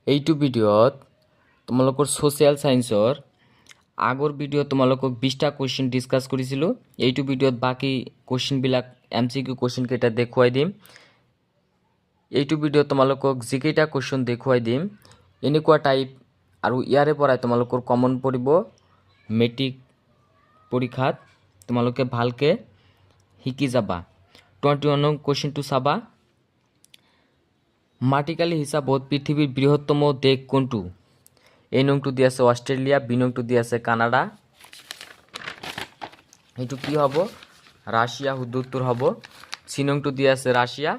এইটো ভিডিঅ'ত তোমালোকৰ ছ'চিয়েল সায়েন্সৰ আগৰ ভিডিঅ'ত তোমালোকক 20টা কুৱেশ্যন ডিছকাছ কৰিছিলোঁ। এইটো ভিডিঅ'ত বাকি কুৱেশ্যনবিলাক MCQ কুৱেশ্যন কেইটা দেখুৱাই দিম। এইটো ভিডিঅ'ত তোমালোকক যিকেইটা কুৱেশ্যন দেখুৱাই দিম এনেকুৱা টাইপ আৰু ইয়াৰে পৰাই তোমালোকৰ কমন পৰিব মেট্ৰিক পৰীক্ষাত। তোমালোকে ভালকে শিকি যাবা। 21 নং কুৱেশ্যনটো চাবা। মাটিকালি হিচাপত পৃথিৱীৰ বৃহত্তম দেশ কোনটো? A নংটো দি আছে অস্ট্রেলিয়া, বি নংটো দি আছে কানাডা। এইটো কি হ'ব? রাশিয়া শুদ্ধ উত্তর হ'ব। সি নংটো দি আছে রাশিয়া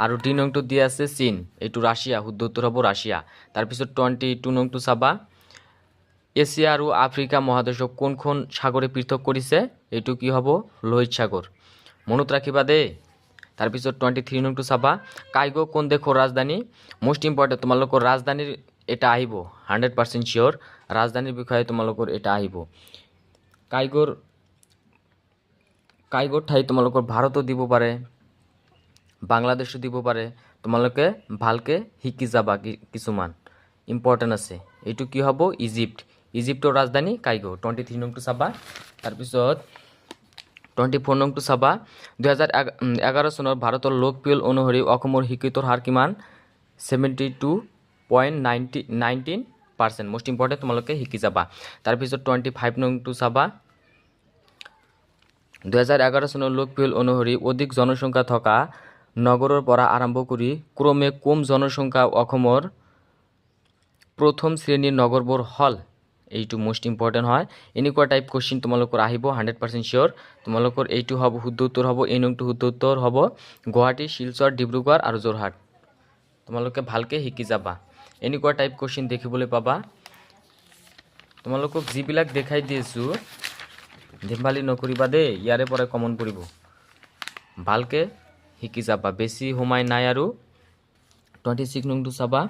আৰু ডি নংটো দি আছে চীন। এইটো ৰাশিয়া শুদ্ধ উত্তৰ হ'ব ৰাশিয়া। তাৰপিছত 22 নংটো চাবা। এছিয়া আৰু আফ্ৰিকা মহাদেশক কোনখন সাগৰে পৃথক কৰিছে? এইটো কি হ'ব? লোহিত সাগৰ। মনত ৰাখিবা দেই। তাৰপিছত 23 নংটো চাবা। কাইগো কোন দেশৰ ৰাজধানী? মোষ্ট ইম্পৰ্টেণ্ট তোমালোকৰ ৰাজধানীৰ এটা আহিব 100% চিয়'ৰ। ৰাজধানীৰ বিষয়ে তোমালোকৰ এটা আহিব। কাইগোৰ ঠাই তোমালোকৰ ভাৰতো দিব পাৰে, বাংলাদেশো দিব পাৰে। তোমালোকে ভালকে শিকি যাবা। কিছুমান ইম্পৰ্টেণ্ট আছে। এইটো কি হ'ব? ইজিপ্ট। ইজিপ্টৰ ৰাজধানী কাইগো। 23 নংটো চাবা। তাৰপিছত 24 নংটো চাবা। 2011 চনৰ ভাৰতৰ লোকপিয়ল অনুসৰি অসমৰ শিক্ষিতৰ হাৰ কিমান? 72.19%। মোষ্ট ইম্পৰ্টেণ্ট তোমালোকে শিকি যাবা। তাৰপিছত 25 নংটো চাবা। 2011 চনৰ লোকপিয়ল অনুসৰি অধিক জনসংখ্যা থকা নগৰৰ পৰা আৰম্ভ কৰি ক্ৰমে কম জনসংখ্যা অসমৰ প্ৰথম শ্ৰেণীৰ নগৰবোৰ হ'ল। এইটো মোষ্ট ইম্পৰ্টেণ্ট হয়। এনেকুৱা টাইপ কুৱেশ্যন তোমালোকৰ আহিব 100% চিয়'ৰ। তোমালোকৰ এইটো হ'ব শুদ্ধ উত্তৰ হ'ব। এই নংটো শুদ্ধ উত্তৰ হ'ব গুৱাহাটী, শিলচৰ, ডিব্ৰুগড় আৰু যোৰহাট। তোমালোকে ভালকে শিকি যাবা। এনেকুৱা টাইপ কুৱেশ্যন দেখিবলৈ পাবা। তোমালোকক যিবিলাক দেখাই দিছোঁ ধেমালি নকৰিবা দেই। ইয়াৰে পৰাই কমন পৰিব। ভালকে শিকি যাবা। বেছি সময় নাই আৰু। 26 নংটো চাবা।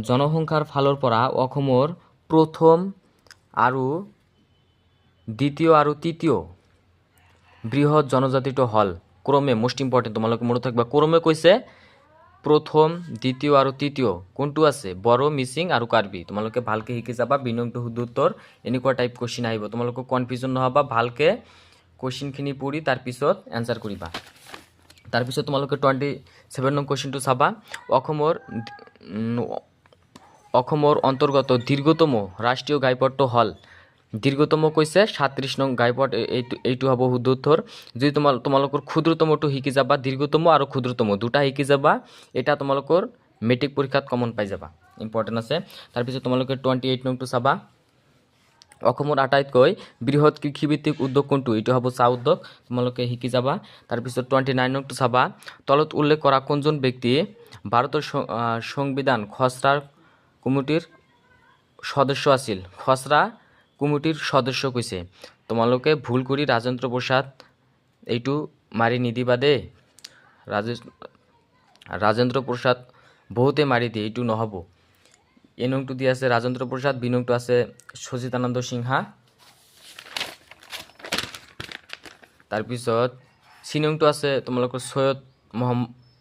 জনসংখ্যাৰ ফালৰ পৰা অসমৰ প্ৰথম আৰু দ্বিতীয় আৰু তৃতীয় বৃহৎ জনজাতিটো হ'ল ক্ৰমে। মোষ্ট ইম্পৰ্টেণ্ট তোমালোকে মনত থাকিবা। ক্ৰমে কৈছে প্ৰথম, দ্বিতীয় আৰু তৃতীয় কোনটো আছে? বড়ো, মিচিং আৰু কাৰ্বি। তোমালোকে ভালকে শিকি যাবা। বি নংটো শুদ্ধ উত্তৰ। এনেকুৱা টাইপ কুৱেশ্যন আহিব। তোমালোকক কনফিউজন নহ'বা। ভালকে কুৱেশ্যনখিনি পঢ়ি তাৰপিছত এনচাৰ কৰিবা। তাৰপিছত তোমালোকে 27 নং কুৱেশ্যনটো চাবা। অসমৰ অন্তৰ্গত দীৰ্ঘতম ৰাষ্ট্ৰীয় ঘাইপথটো হ'ল। দীৰ্ঘতম কৈছে 37 নং ঘাইপথ। এইটো হ'ব শুদ্ধ উত্তৰ। যদি তোমালোকৰ ক্ষুদ্ৰতমটো শিকি যাবা, দীৰ্ঘতম আৰু ক্ষুদ্ৰতম দুটা শিকি যাবা, এটা তোমালোকৰ মেট্ৰিক পৰীক্ষাত কমন পাই যাবা। ইম্পৰ্টেণ্ট আছে। তাৰপিছত তোমালোকে 28 নংটো চাবা। অসমৰ আটাইতকৈ বৃহৎ কৃষিভিত্তিক উদ্যোগ কোনটো? এইটো হ'ব চাহ উদ্যোগ। তোমালোকে শিকি যাবা। তাৰপিছত 29 নংটো চাবা। তলত উল্লেখ কৰা কোনজন ব্যক্তি ভাৰতৰ সংবিধান খচৰা কমিটিৰ সদস্য আছিল? খচৰা কমিটিৰ সদস্য কৈছে। তোমালোকে ভুল কৰি ৰাজেন্দ্ৰ প্ৰসাদ এইটো মাৰি নিদিবা দেই। ৰাজেন্দ্ৰ প্ৰসাদ বহুতে মাৰি দিয়ে, এইটো নহ'ব। এ নংটো দি আছে ৰাজেন্দ্ৰ প্ৰসাদ, বি নংটো আছে সচিদানন্দ সিনহা। তাৰপিছত চি নংটো আছে তোমালোকৰ সৈয়দ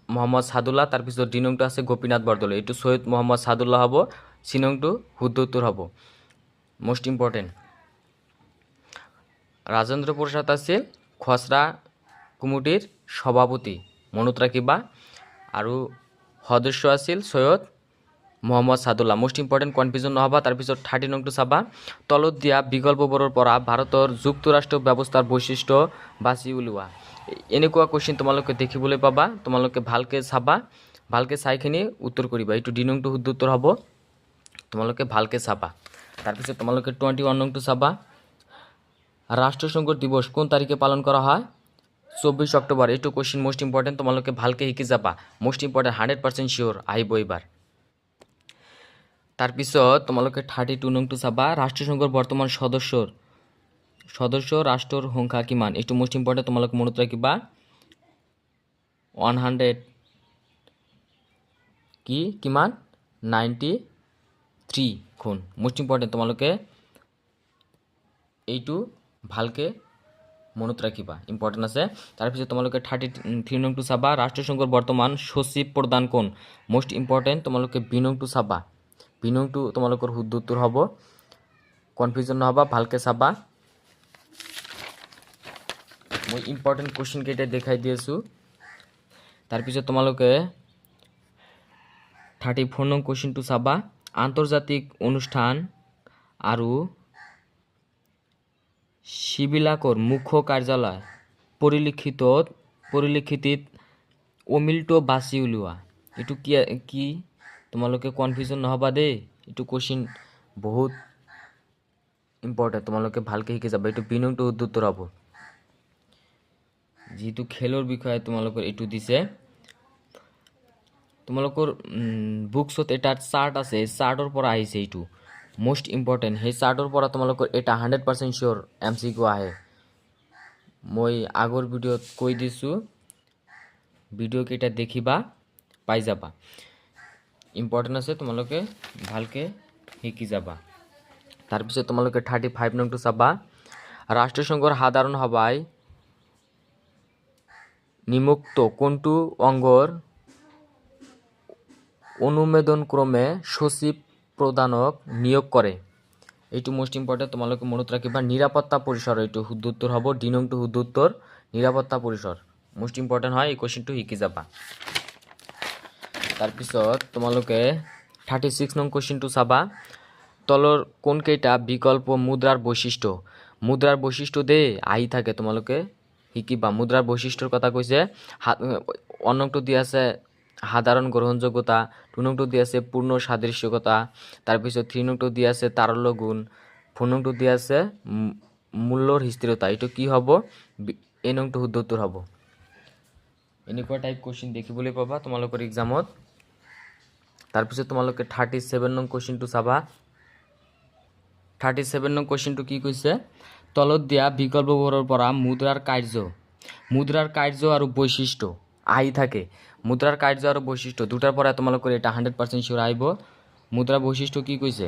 মহম্মদ সাদুল্লাহ। তাৰপিছত ডি নংটো আছে গোপীনাথ বৰদলৈ। এইটো সৈয়দ মহম্মদ সাদুল্লাহ হ'ব। চি নংটো শুদ্ধ উত্তৰ হ'ব। Most important. ৰাজেন্দ্ৰ প্ৰসাদ আছিল খচৰা কমিটিৰ সভাপতি। মনত ৰাখিবা। আৰু সদস্য আছিল Syed Muhammad Saadulla. Most important, confusion নহ'বা। তাৰপিছত 30 নংটো চাবা। তলত দিয়া বিকল্পবোৰৰ পৰা ভাৰতৰ যুক্তৰাষ্ট্ৰ ব্যৱস্থাৰ বৈশিষ্ট্য বাছি উলিওৱা। এনেকুৱা কুৱেশ্যন তোমালোকে দেখিবলৈ পাবা। তোমালোকে ভালকে চাবা। ভালকে চাইখিনি উত্তৰ কৰিবা। এইটো ডি নংটো শুদ্ধ উত্তৰ হ'ব। তোমালোকে ভালকে চাবা। তাৰপিছত তোমালোকে 21 নংটো চাবা। ৰাষ্ট্ৰসংঘ দিৱস কোন তাৰিখে পালন কৰা হয়? 24 অক্টোবৰ। এইটো কুৱেশ্যন মোষ্ট ইম্পৰ্টেণ্ট। তোমালোকে ভালকে শিকি যাবা। মোষ্ট ইম্পৰ্টেণ্ট 100% চিয়'ৰ আহিব এইবাৰ। তাৰপিছত তোমালোকে 32 নংটো চাবা। ৰাষ্ট্ৰসংঘৰ বৰ্তমান সদস্য ৰাষ্ট্ৰৰ সংখ্যা কিমান? এইটো মোষ্ট ইম্পৰ্টেণ্ট। তোমালোকে মনত ৰাখিবা। 93 খন। Most important. তোমালোকে এইটো ভালকে মনত ৰাখিবা, ইম্পৰ্টেন্ট আছে। তাৰপিছত তোমালোকে 33 নংটো চাবা, ৰাষ্ট্ৰসংঘৰ বৰ্তমান সচিব প্ৰধান কোন? মোষ্ট ইম্পৰ্টেণ্ট, তোমালোকে বি নংটো চাবা। বি নংটো তোমালোকৰ শুদ্ধ উত্তৰ হ'ব, কনফিউজন নহবা, ভালকে চাবা। মই ইম্পৰ্টেণ্ট কুৱেশ্যন কেইটা দেখাই দি আছোঁ। তাৰপিছত তোমালোকে 34 নং কুৱেশ্যনটো চাবা, আন্তৰ্জাতিক অনুষ্ঠান আৰু সিবিলাকৰ মুখ্য কাৰ্যালয় পৰিলিখিত অমিলটো বাছি উলিওৱা। এইটো কি তোমালোকে কনফিউজন নহবা দেই, এইটো কুৱেশ্যন বহুত ইম্পৰ্টেণ্ট, তোমালোকে ভালকে শিকি যাবা। এইটো বি নংটো শুদ্ধ উত্তৰ হ'ব। যিহেতু খেলৰ বিষয়ে তোমালোকৰ এইটো দিছে, তোমালোকৰ বুকছত এটা চাৰ্ট আছে, এই চাৰ্টৰ পৰা আহিছে, এইটো মোষ্ট ইম্পৰ্টেণ্ট। সেই চাৰ্টৰ পৰা তোমালোকৰ এটা 100% চিয়'ৰ MCQ আহে। মই আগৰ ভিডিঅ'ত কৈ দিছোঁ, ভিডিঅ' কেইটা দেখিবা, পাই যাবা। ইম্পৰ্টেণ্ট আছে, তোমালোকে ভালকে শিকি যাবা। তাৰপিছত তোমালোকে 35 নংটো চাবা, ৰাষ্ট্ৰসংঘৰ সাধাৰণ সভায় নিম্নোক্ত কোনটো অংগৰ অনুমোদনক্ৰমে সচিব প্ৰধানক নিয়োগ কৰে? এইটো মোষ্ট ইম্পৰ্টেণ্ট, তোমালোকে মনত ৰাখিবা। নিৰাপত্তা পৰিসৰ, এইটো শুদ্ধ উত্তৰ হ'ব, ডি নংটো শুদ্ধ উত্তৰ, নিৰাপত্তা পৰিসৰ মোষ্ট ইম্পৰ্টেণ্ট হয়। এই কুৱেশ্যনটো শিকি যাবা। তাৰপিছত তোমালোকে 36 নং কুৱেশ্যনটো চাবা, তলৰ কোনকেইটা বিকল্প মুদ্ৰাৰ বৈশিষ্ট্য? মুদ্ৰাৰ বৈশিষ্ট্য দেই আহি থাকে, তোমালোকে শিকিবা। মুদ্ৰাৰ বৈশিষ্ট্যৰ কথা কৈছে, অন্যটো দি আছে সাধাৰণ গ্ৰহণযোগ্যতা, 2 নংটো দি আছে পূৰ্ণ সাদৃশ্যতা, তাৰপিছত 3 নংটো দি আছে তাৰল্য গুণ, 4 নংটো দি আছে মূল্যৰ স্থিৰতা। এইটো কি হ'ব? এই নংটো শুদ্ধ উত্তৰ হ'ব। এনেকুৱা টাইপ কুৱেশ্যন দেখিবলৈ পাবা তোমালোকৰ এক্সামত। তাৰপিছত তোমালোকে 37 নং কুৱেশ্যনটো চাবা। 37 নং কুৱেশ্যনটো কি কৈছে? তলত দিয়া বিকল্পবোৰৰ পৰা মুদ্ৰাৰ কাৰ্য আৰু বৈশিষ্ট্য আহি থাকে। মুদ্ৰাৰ কাৰ্য আৰু বৈশিষ্ট্য দুটাৰ পৰা তোমালোকৰ এটা 100% চিয়'ৰ আহিব। মুদ্ৰাৰ বৈশিষ্ট্য কি কৈছে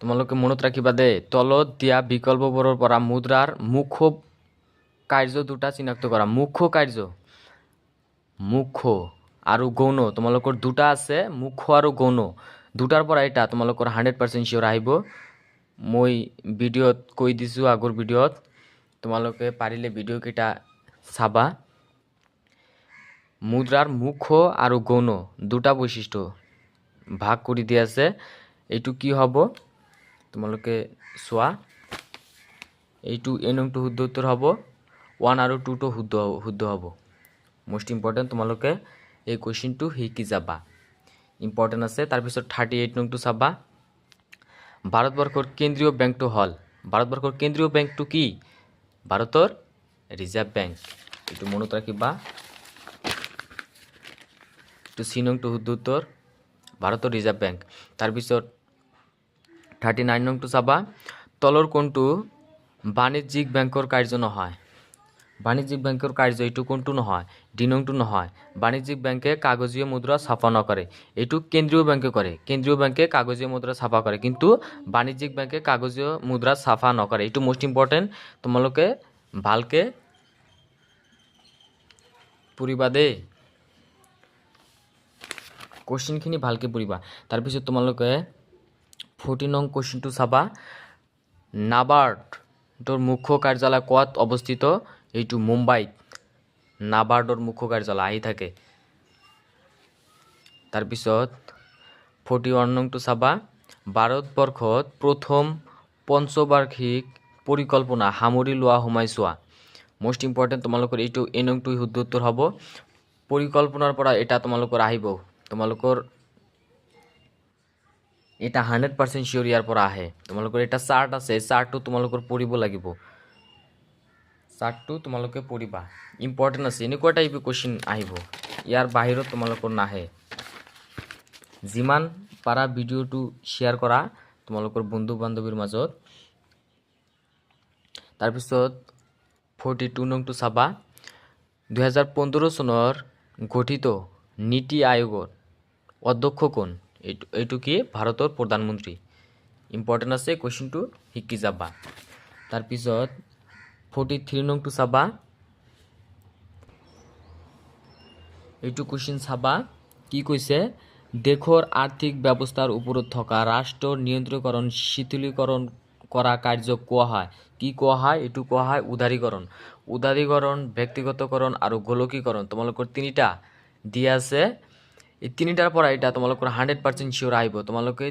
তোমালোকে মনত ৰাখিবা দেই। তলত দিয়া বিকল্পবোৰৰ পৰা মুদ্ৰাৰ মুখ্য কাৰ্য দুটা চিনাক্ত কৰা। মুখ্য আৰু গৌণ, তোমালোকৰ দুটা আছে, মুখ্য আৰু গৌণ, দুটাৰ পৰা এটা তোমালোকৰ 100% চিয়'ৰ আহিব। মই ভিডিঅ'ত কৈ দিছোঁ, আগৰ ভিডিঅ'ত, তোমালোকে পাৰিলে ভিডিঅ' কেইটা চাবা। মুদ্ৰাৰ মুখ্য আৰু গৌণ দুটা বৈশিষ্ট্য ভাগ কৰি দিয়া আছে। এইটো কি হ'ব তোমালোকে চোৱা। এইটো এ নংটো শুদ্ধ উত্তৰ হ'ব, 1 আৰু 2টো শুদ্ধ হ'ব। মোষ্ট ইম্পৰ্টেণ্ট, তোমালোকে এই কুৱেশ্যনটো শিকি যাবা, ইম্পৰ্টেণ্ট আছে। তাৰপিছত 38 নংটো চাবা, ভাৰতবৰ্ষৰ কেন্দ্ৰীয় বেংকটো হ'ল, ভাৰতবৰ্ষৰ কেন্দ্ৰীয় বেংকটো কি? ভাৰতৰ ৰিজাৰ্ভ বেংক। এইটো মনত ৰাখিবা। এইটো চি নংটো শুদ্ধ উত্তৰ, ভাৰতৰ ৰিজাৰ্ভ বেংক। তাৰপিছত 39 নংটো চাবা, তলৰ কোনটো বাণিজ্যিক বেংকৰ কাৰ্য নহয়? বাণিজ্যিক বেংকৰ কাৰ্য এইটো কোনটো নহয়? ডি নংটো নহয়। বাণিজ্যিক বেংকে কাগজীয় মুদ্ৰা ছাপা নকৰে, এইটো কেন্দ্ৰীয় বেংকে কৰে। কেন্দ্ৰীয় বেংকে কাগজীয় মুদ্ৰা ছাপা কৰে, কিন্তু বাণিজ্যিক বেংকে কাগজীয় মুদ্ৰা ছাপা নকৰে। এইটো মোষ্ট ইম্পৰ্টেণ্ট, তোমালোকে ভালকে পঢ়িবা দেই, কুৱেশ্যনখিনি ভালকে পঢ়িবা। তাৰপিছত তোমালোকে 40 নং কুৱেশ্যনটো চাবা, নাবাৰ্ডৰ মুখ্য কাৰ্যালয় ক'ত অৱস্থিত? এইটো মুম্বাইত নাবাৰ্ডৰ মুখ্য কাৰ্যালয় আহি থাকে। তাৰপিছত 41 নংটো চাবা, ভাৰতবৰ্ষত প্ৰথম পঞ্চবাৰ্ষিক পৰিকল্পনা সামৰি লোৱা সময়ছোৱা। মোষ্ট ইম্পৰ্টেণ্ট, তোমালোকৰ এইটো এ নংটো শুদ্ধ উত্তৰ হ'ব। পৰিকল্পনাৰ পৰা এটা তোমালোকৰ আহিব, তোমালোকৰ এটা 100% চিয়'ৰ ইয়াৰ পৰা আহে। তোমালোকৰ এটা চাৰ্ট আছে, চাৰ্টটো তোমালোকৰ পঢ়িব লাগিব, চাৰ্টটো তোমালোকে পঢ়িবা, ইম্পৰ্টেণ্ট আছে। এনেকুৱা টাইপ কুৱেশ্যন আহিব, ইয়াৰ বাহিৰত তোমালোকৰ নাহে। যিমান পাৰা ভিডিঅ'টো শ্বেয়াৰ কৰা তোমালোকৰ বন্ধু বান্ধৱীৰ মাজত। তাৰপিছত 42 নংটো চাবা, 2015 চনৰ গঠিত নীতি আয়োগৰ অধ্যক্ষ কোন? এইটো কি? ভাৰতৰ প্ৰধানমন্ত্ৰী। ইম্পৰ্টেণ্ট আছে, কুৱেশ্যনটো শিকি যাবা। তাৰপিছত 43 নং টু চাবা এইটো কুৱেশ্যন চাবা কি কৈছে দেশৰ আৰ্থিক ব্যৱস্থাৰ ওপৰত থকা ৰাষ্ট্ৰৰ নিয়ন্ত্ৰণকৰণ শিথিলীকৰণ কৰা কাৰ্যক কোৱা হয় কি কোৱা হয় এইটো কোৱা হয় উদাৰীকৰণ ব্যক্তিগতকৰণ আৰু গোলকীকৰণ তোমালোকৰ তিনিটা দিয়া আছে এই তিনিটাৰ পৰা এটা তোমালোকৰ 100% শিওৰ আহিব তোমালোকে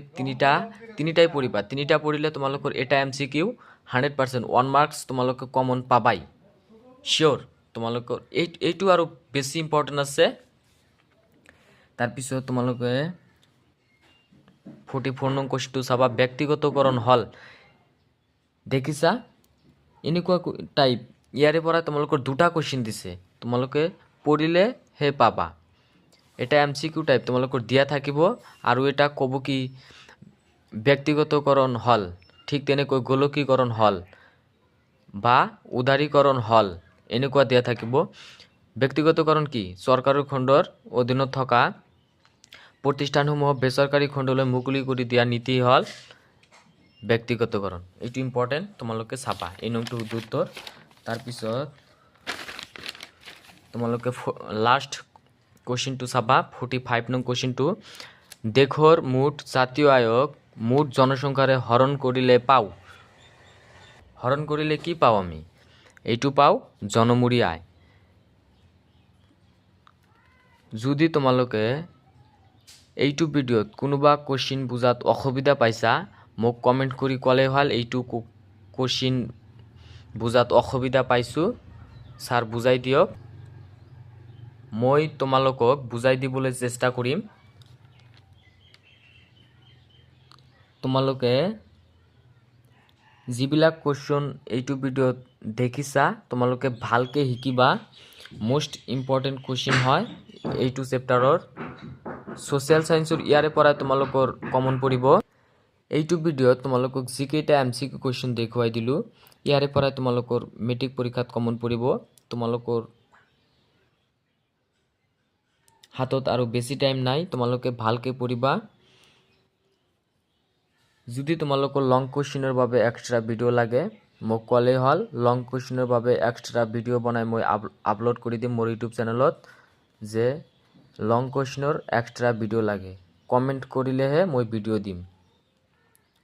তিনিটাই পঢ়িবা তিনিটা পঢ়িলে তোমালোকৰ এটা এমসিকিউ 100% 1 মাৰ্কস তোমালোকে কমন পাবাই শিওৰ তোমালোকৰ এইটো আৰু বেছি ইম্পৰ্টেন্ট আছে তাৰপিছত তোমালোকে 44 নং কোৱেশ্যনটো চাবা ব্যক্তিগতকৰণ হল দেখিছা এনেকুৱা টাইপ ইয়াৰে পৰা তোমালোকৰ দুটা কোৱেশ্যন দিছে তোমালোকে পঢ়িলে হে পাবা এটা এমসিকিউ টাইপ তোমালোকৰ দিয়া থাকিব আৰু এটা ক'ব কি ব্যক্তিগতকৰণ হল ঠিক তেনেকৈ গোলকীকৰণ হল বা উদাৰীকৰণ হল এনেকুৱা দিয়া থাকিব ব্যক্তিগতকৰণ কি চৰকাৰৰ খণ্ডৰ অধীনত থকা প্ৰতিষ্ঠানসমূহ বেচৰকাৰী খণ্ডলৈ মুকলি কৰি দিয়া নীতি হল ব্যক্তিগতকৰণ এইটো ইম্পৰ্টেন্ট তোমালোকে চাবা এই নংটো উত্তৰ তাৰপিছত তোমালোকে লাষ্ট কোৱেশ্যনটো চাবা 45 নং কোৱেশ্যনটো দেশৰ মুঠ জাতীয় আয়ক মুঠ জনসংখ্যাৰে হৰণ কৰিলে কি পাও আমি এইটো পাও জনমূৰি আয় যদি তোমালোকে এইটো ভিডিওত কোনোবা কোৱেশ্যন বুজাত অসুবিধা পাইছা মোক কমেন্ট কৰি ক'লে ভাল এইটো কোৱেশ্যন বুজাত অসুবিধা পাইছো স্যাৰ বুজাই দিয়ক মই তোমালোকক বুজাই দিবলৈ চেষ্টা কৰিম তোমালোকে যিবিলাক কোৱেশ্যন এইটো ভিডিওত দেখিছা তোমালোকে ভালকে শিকিবা মোস্ট ইম্পৰ্টেন্ট কোৱেশ্যন হয় এইটো চেপ্টাৰৰ সোশ্যাল সায়েন্সৰ ইয়াৰে পৰা তোমালোকৰ কমন পৰিব এইটো ভিডিওত তোমালোকক জিকেটা এমসিকিউ কোৱেশ্যন দেখুৱাই দিলো ইয়াৰে পৰা তোমালোকৰ মেট্ৰিক পৰীক্ষাত কমন পৰিব তোমালোকৰ হাতত আৰু বেছি টাইম নাই তোমালোকে ভালকে পঢ়িবা যদি তোমালোকৰ লং কোৱেশ্যনৰ বাবে এক্সট্ৰা ভিডিও লাগে মোক ক'লে হল লং কোৱেশ্যনৰ বাবে এক্সট্ৰা ভিডিও বনাই মই আপলোড কৰি দিম মোৰ ইউটিউব চেনেলত যে লং কোৱেশ্যনৰ এক্সট্ৰা ভিডিও লাগে কমেন্ট কৰিলেহে মই ভিডিও দিম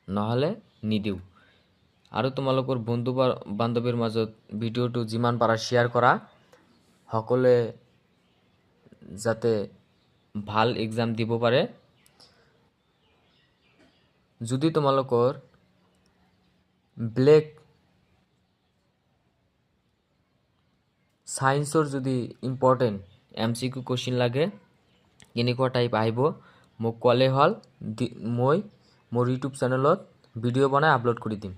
নহলে নিদিও আৰু তোমালোকৰ বন্ধু বান্ধৱীৰ মাজত ভিডিওটো যিমান পাৰা শেয়াৰ কৰা সকলোৱে যাতে ভাল এক্সাম দিব পাৰে যদি তোমালোকৰ ব্লেক সায়েন্সৰ যদি ইম্পৰ্টেন্ট এমসিকিউ কোৱেশ্যন লাগে কেনেকুৱা টাইপ আহিব মোক ক'লে হল মই মোৰ ইউটিউব চেনেলত ভিডিও বনাই আপলোড কৰি দিম